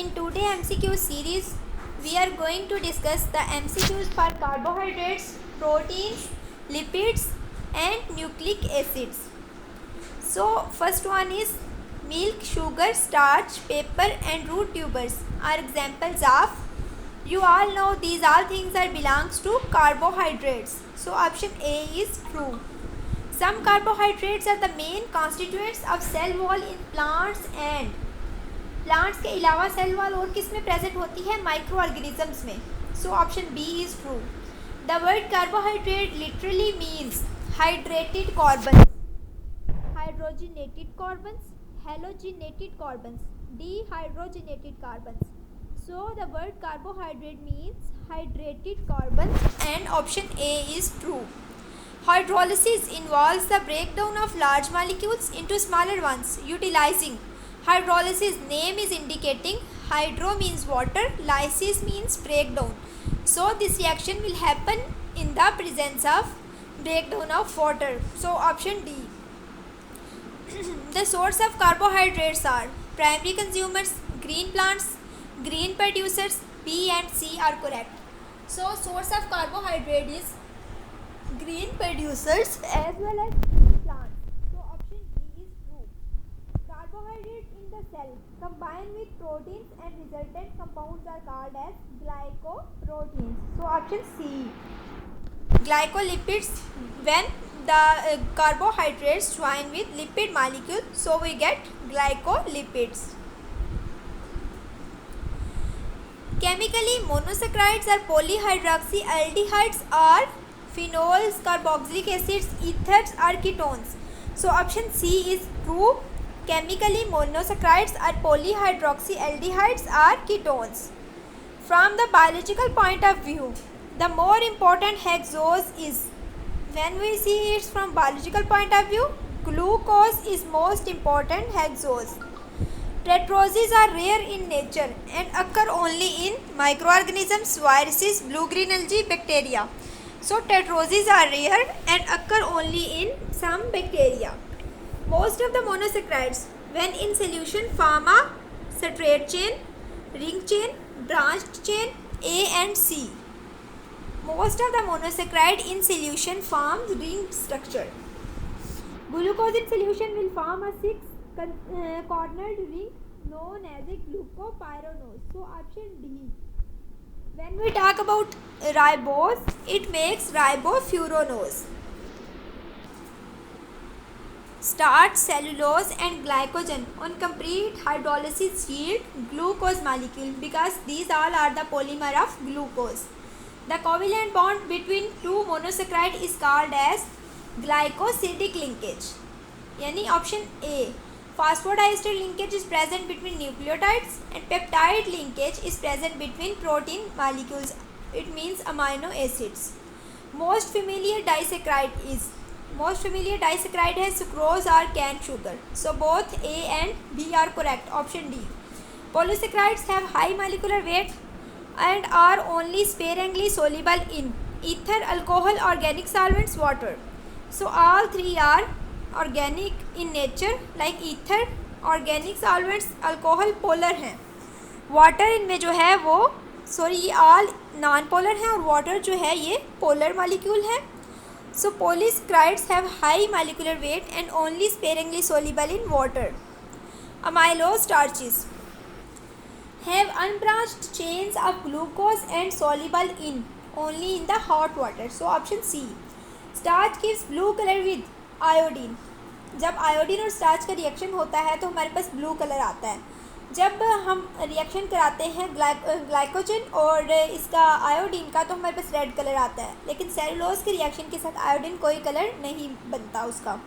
In today MCQ series, we are going to discuss the MCQs for carbohydrates, proteins, lipids and nucleic acids. So first one is milk, sugar, starch, paper and root tubers are examples of. You all know these all things are belongs to carbohydrates. So option A is true. Some carbohydrates are the main constituents of cell wall in plants and plants के अलावा cell wall और किस में present होती है? Microorganisms में. So option B is true. The word carbohydrate literally means hydrated carbon, hydrogenated carbons, halogenated carbons, dehydrogenated carbons. So the word carbohydrate means hydrated carbons and option A is true. Hydrolysis involves the breakdown of large molecules into smaller ones utilizing hydrolysis. Name is indicating hydro means water, lysis means breakdown. So this reaction will happen in the presence of breakdown of water. So option D. The source of carbohydrates are primary consumers, green plants, green producers. B and C are correct. So source of carbohydrate is green producers as well as green plants. So option D is true. Carbohydrates in the cell combine with proteins and resultant compounds are called as glycoproteins. So option C. Glycolipids, when the carbohydrates join with lipid molecule, so we get glycolipids. Chemically, monosaccharides are polyhydroxyaldehydes are phenols, carboxylic acids, ethers are ketones. So option C is true. Chemically, monosaccharides are polyhydroxyaldehydes are ketones. From the biological point of view, the more important hexose is, when we see it from biological point of view, glucose is most important hexose. Tetroses are rare in nature and occur only in microorganisms, viruses, blue-green algae, bacteria. So tetroses are rare and occur only in some bacteria. Most of the monosaccharides, when in solution, form a straight chain, ring chain, branched chain, A and C. Most of the monosaccharide in solution forms ring structure. Glucose in solution will form a cornered ring known as a glucopyranose. So option D. When we talk about ribose, it makes ribofuranose. Starch, cellulose and glycogen on complete hydrolysis yield glucose molecule because these all are the polymer of glucose. The covalent bond between two monosaccharide is called as glycosidic linkage. यानी option A. Phosphodiester linkage is present between nucleotides and peptide linkage is present between protein molecules. It means amino acids. Most familiar disaccharide है sucrose or cane sugar. So both A and B are correct. Option D. Polysaccharides have high molecular weight and are only sparingly soluble in ether, alcohol, organic solvents, water. So all three are organic in nature, like ether, organic solvents, alcohol polar हैं. Water इनमें जो है वो ये all non polar हैं और water जो है ये पोलर मॉलिक्यूल है. So polysaccharides have high molecular weight and only sparingly soluble in water. Amylose starches have unbranched chains of glucose and soluble in only in the hot water. So option C. Starch gives blue color with iodine. जब iodine और starch का reaction होता है तो हमारे पास blue colour आता है. जब हम रिएक्शन कराते हैं ग्लाइकोजन और इसका आयोडीन का तो हमारे पास रेड कलर आता है. लेकिन सेलुलोज के रिएक्शन के साथ आयोडीन कोई कलर नहीं बनता उसका.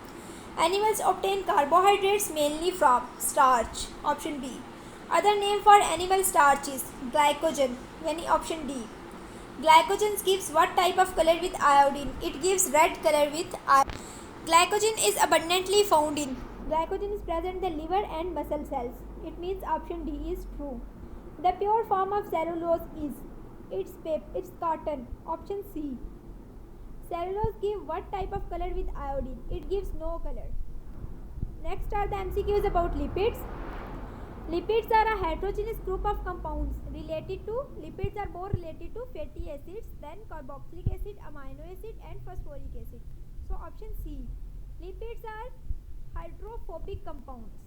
Animals obtain carbohydrates mainly from starch. Option B. Other name for animal starch is glycogen, यानी option D. Glycogen gives what type of color with iodine? It gives red color with iodine. Glycogen is abundantly found in. Glycogen is present in the liver and muscle cells. It means option D is true. The pure form of cellulose is it's cotton. Option C. Cellulose give what type of color with iodine? It gives no color. Next are the MCQs about lipids. Lipids are a heterogeneous group of compounds lipids are more related to fatty acids than carboxylic acid, amino acid and phosphoric acid. So option C. Lipids are hydrophobic compounds.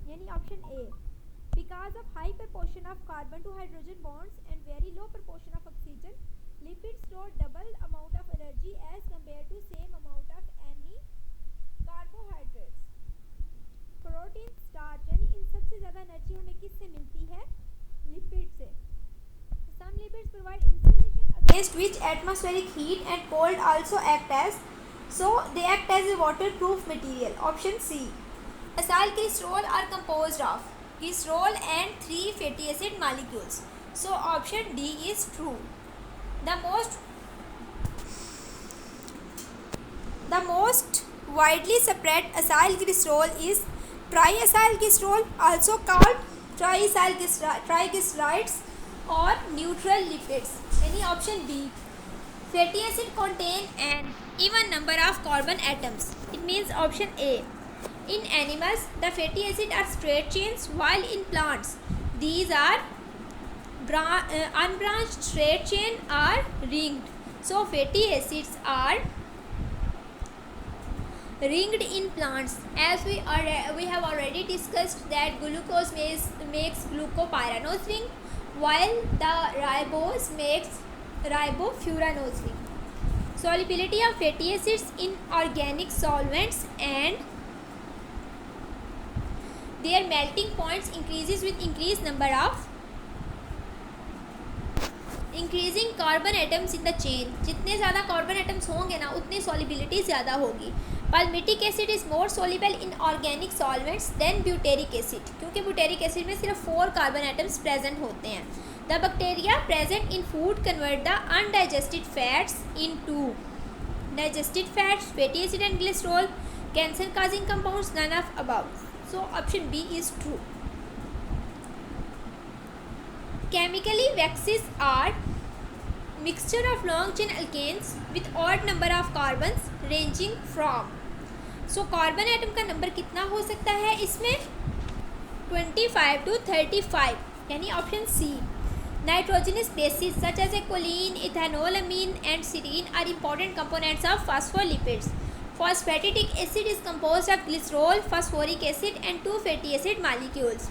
यानी option A. Because of high proportion of carbon to hydrogen bonds and very low proportion of oxygen, lipids store double amount of energy as compared to same amount of any carbohydrates. Protein, starch यानी इन सबसे ज़्यादा energy हमें किससे मिलती है? Lipid से. Some lipids provide insulation against which atmospheric heat and cold also act as, so they act as a waterproof material. Option C. Acyl glycerol are composed of glycerol and 3 fatty acid molecules. So option D is true. The most widely spread acyl glycerol is triacyl glycerol, also called triglycerides or neutral lipids. Any option B. Fatty acid contain an even number of carbon atoms. It means option A. In animals, the fatty acids are straight chains, while in plants, these are unbranched straight chain are ringed. So fatty acids are ringed in plants, as we have already discussed that glucose makes glucopyranose ring, while the ribose makes ribofuranose ring. Solubility of fatty acids in organic solvents and their melting points increases with increasing carbon atoms in the chain. जितने ज़्यादा carbon atoms होंगे ना उतनी solubility ज़्यादा होगी. Palmitic acid is more soluble in organic solvents than butyric acid, क्योंकि butyric acid में सिर्फ 4 carbon atoms present होते हैं. The bacteria present in food convert the undigested fats into digested fats, fatty acid and glycerol. Cancer causing compounds, none of above. So option B is true. Chemically, waxes are mixture of long chain alkanes with odd number of carbons ranging from. So carbon atom का number कितना हो सकता है इसमें? 25 to 35, यानी option C. Nitrogenous bases such as choline, ethanolamine and serine are important components of phospholipids. Phosphatic acid is composed of glycerol, phosphoric acid and 2 fatty acid molecules.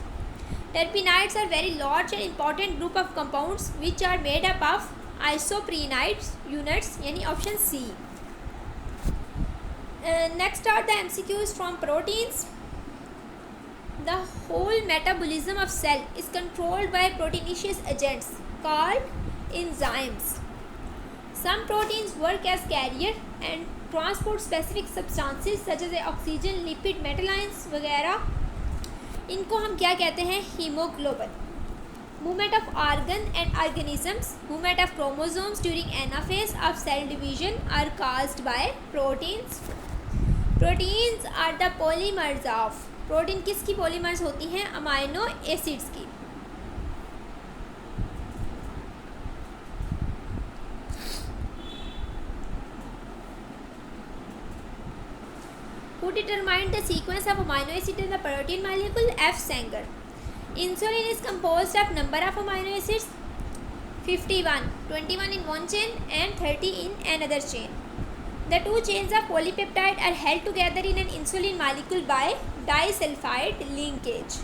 Terpenoids are very large and important group of compounds which are made up of isoprenoid units, यानी option C. Next are the MCQs from proteins. The whole metabolism of cell is controlled by proteinaceous agents called enzymes. Some proteins work as carrier and transport specific substances such as oxygen, lipid, metal ions वगैरह. इनको हम क्या कहते हैं? Haemoglobin. Movement of organ and organisms, movement of chromosomes during anaphase of cell division are caused by proteins. Proteins are the polymers of. Protein किसकी polymers होती हैं? Amino acids की. Who determined the sequence of amino acid in the protein molecule? F. Sanger. Insulin is composed of number of amino acids 51, 21 in one chain and 30 in another chain. The two chains of polypeptide are held together in an insulin molecule by disulfide linkage.